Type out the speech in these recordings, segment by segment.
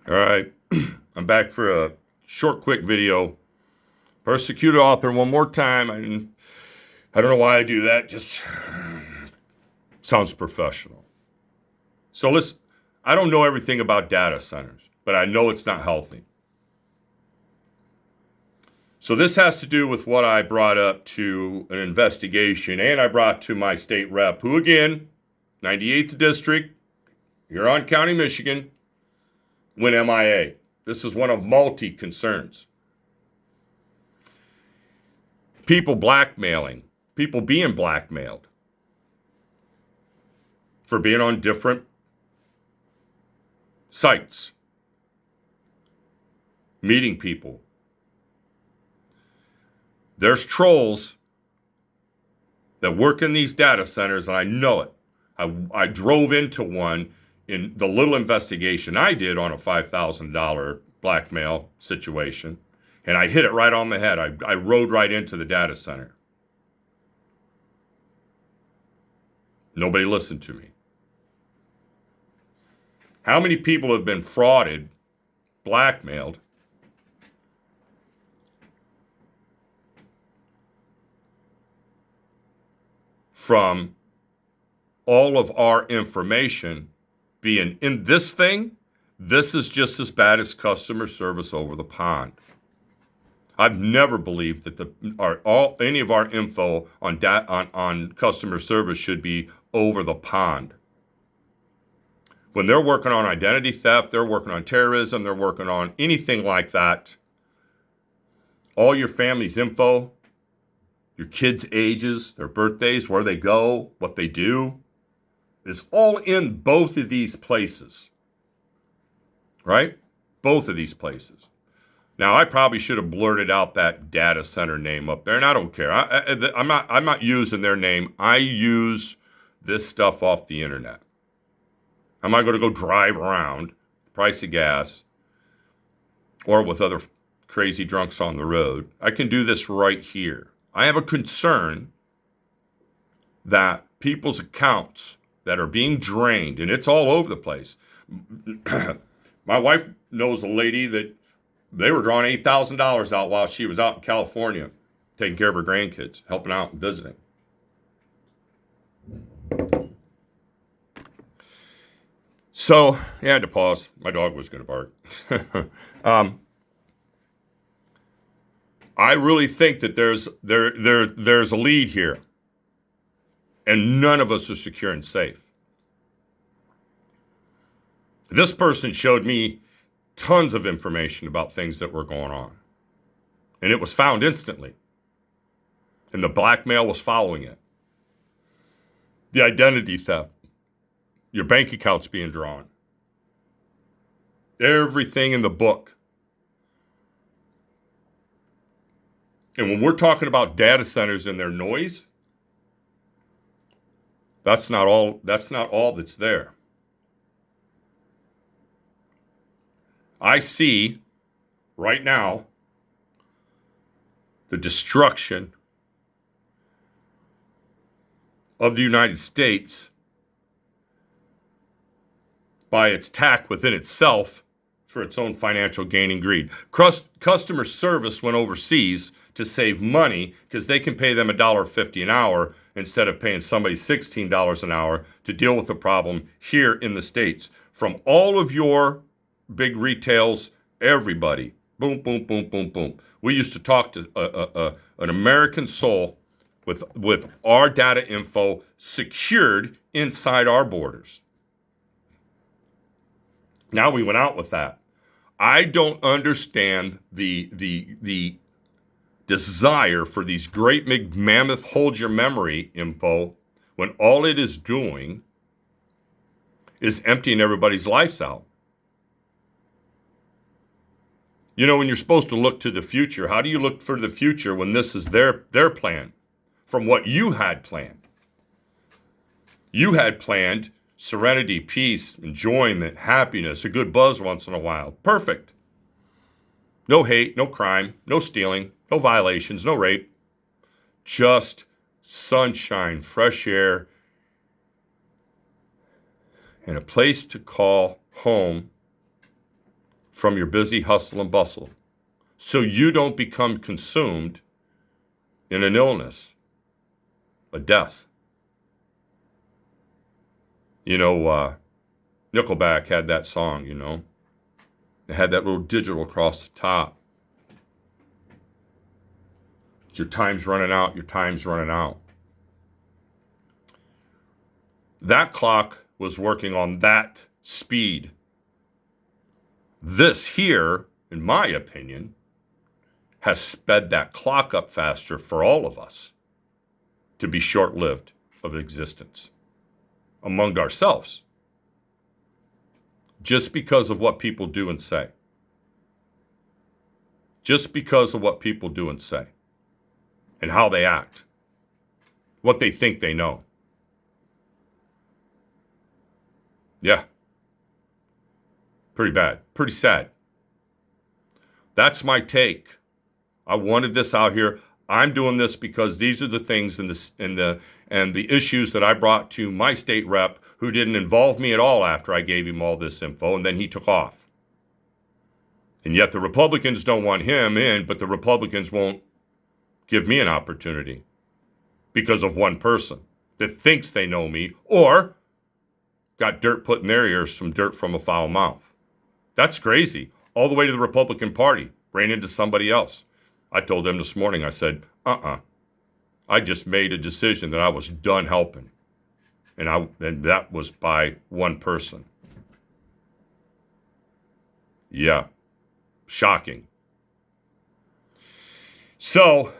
All right, I'm back for a short, quick video. Persecuted author one more time. I don't know why I do that. Just sounds professional. So listen, I don't know everything about data centers, but I know it's not healthy. So this has to do with what I brought up to an investigation, and I brought to my state rep, who again, 98th District, Huron County, Michigan, went MIA. This is one of multi concerns. People blackmailing, people being blackmailed for being on different sites, meeting people. There's trolls that work in these data centers, and I know it. I drove into one in the little investigation I did on a $5,000 blackmail situation, and I hit it right on the head. I rode right into the data center. Nobody listened to me. How many people have been frauded, blackmailed, from all of our information being in this thing? This is just as bad as customer service over the pond. I've never believed that any of our info on customer service should be over the pond. When they're working on identity theft, they're working on terrorism, they're working on anything like that, all your family's info, your kids' ages, their birthdays, where they go, what they do, is all in both of these places. Right? Both of these places. Now, I probably should have blurted out that data center name up there, and I don't care. I'm not using their name. I use this stuff off the internet. I'm not going to go drive around, the price of gas, or with other crazy drunks on the road. I can do this right here. I have a concern that people's accounts that are being drained, and it's all over the place. My wife knows a lady that they were drawing $8,000 out while she was out in California, taking care of her grandkids, helping out and visiting. So, yeah, I had to pause. My dog was going to bark. I really think that there's a lead here, and none of us are secure and safe. This person showed me tons of information about things that were going on, and it was found instantly, and the blackmail was following it. The identity theft, your bank accounts being drawn, everything in the book. And when we're talking about data centers and their noise, that's not all that's there. I see right now the destruction of the United States by its tack within itself for its own financial gain and greed. Customer service went overseas to save money because they can pay them $1.50 an hour instead of paying somebody $16 an hour to deal with the problem here in the States. From all of your big retails, everybody, boom, boom, boom, boom, boom. We used to talk to an American soul with our data info secured inside our borders. Now we went out with that. I don't understand the desire for these great big mammoth hold your memory info when all it is doing is emptying everybody's lives out. You know, when you're supposed to look to the future, how do you look for the future when this is their plan from what you had planned? You had planned serenity, peace, enjoyment, happiness, a good buzz once in a while. Perfect. No hate, no crime, no stealing, no violations, no rape. Just sunshine, fresh air, and a place to call home from your busy hustle and bustle so you don't become consumed in an illness, a death. You know, Nickelback had that song, you know. It had that little digital across the top. Your time's running out, your time's running out. That clock was working on that speed. This here, in my opinion, has sped that clock up faster for all of us to be short-lived of existence among ourselves, just because of what people do and say. Just because of what people do and say and how they act, what they think they know. Yeah. Pretty bad. Pretty sad. That's my take. I wanted this out here. I'm doing this because these are the things and the issues that I brought to my state rep, who didn't involve me at all after I gave him all this info, and then he took off. And yet the Republicans don't want him in, but the Republicans won't give me an opportunity because of one person that thinks they know me or got dirt put in their ears from dirt from a foul mouth. That's crazy. All the way to the Republican Party, ran into somebody else. I told them this morning, I said, I just made a decision that I was done helping. And that was by one person. Yeah. Shocking. So,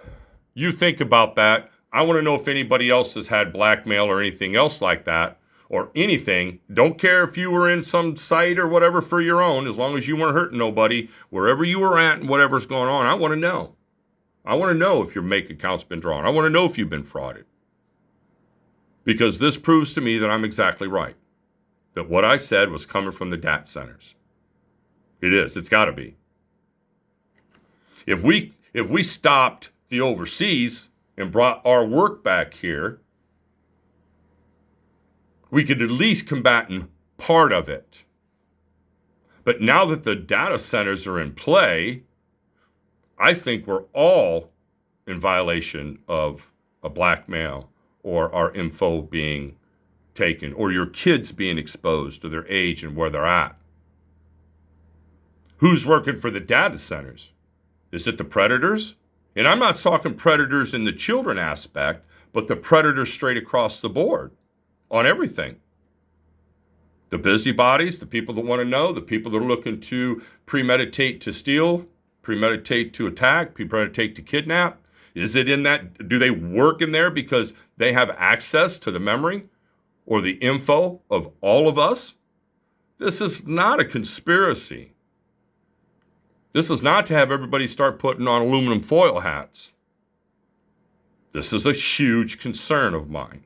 you think about that. I want to know if anybody else has had blackmail or anything else like that, or anything. Don't care if you were in some site or whatever for your own, as long as you weren't hurting nobody, wherever you were at and whatever's going on. I want to know. I want to know if your make account's been drawn. I want to know if you've been frauded. Because this proves to me that I'm exactly right. That what I said was coming from the data centers. It is. It's got to be. If we stopped the overseas and brought our work back here, we could at least combat part of it. But now that the data centers are in play, I think we're all in violation of a blackmail or our info being taken or your kids being exposed to their age and where they're at. Who's working for the data centers? Is it the predators? And I'm not talking predators in the children aspect, but the predators straight across the board on everything. The busybodies, the people that want to know, the people that are looking to premeditate to steal, premeditate to attack, premeditate to kidnap. Is it in that? Do they work in there because they have access to the memory or the info of all of us? This is not a conspiracy. This is not to have everybody start putting on aluminum foil hats. This is a huge concern of mine.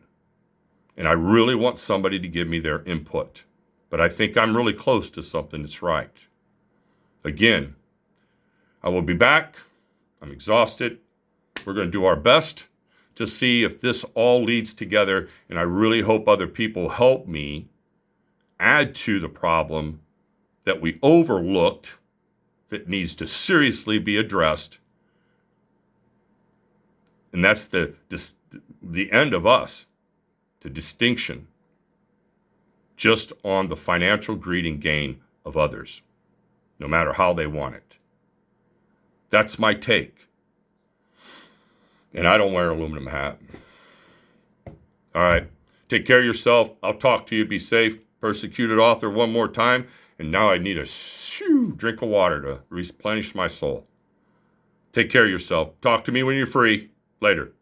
And I really want somebody to give me their input. But I think I'm really close to something that's right. Again, I will be back. I'm exhausted. We're going to do our best to see if this all leads together. And I really hope other people help me add to the problem that we overlooked that needs to seriously be addressed. And that's the end of us, the distinction, just on the financial greed and gain of others, no matter how they want it. That's my take. And I don't wear an aluminum hat. All right. Take care of yourself. I'll talk to you. Be safe. Persecuted author one more time. And now I need a drink of water to replenish my soul. Take care of yourself. Talk to me when you're free. Later.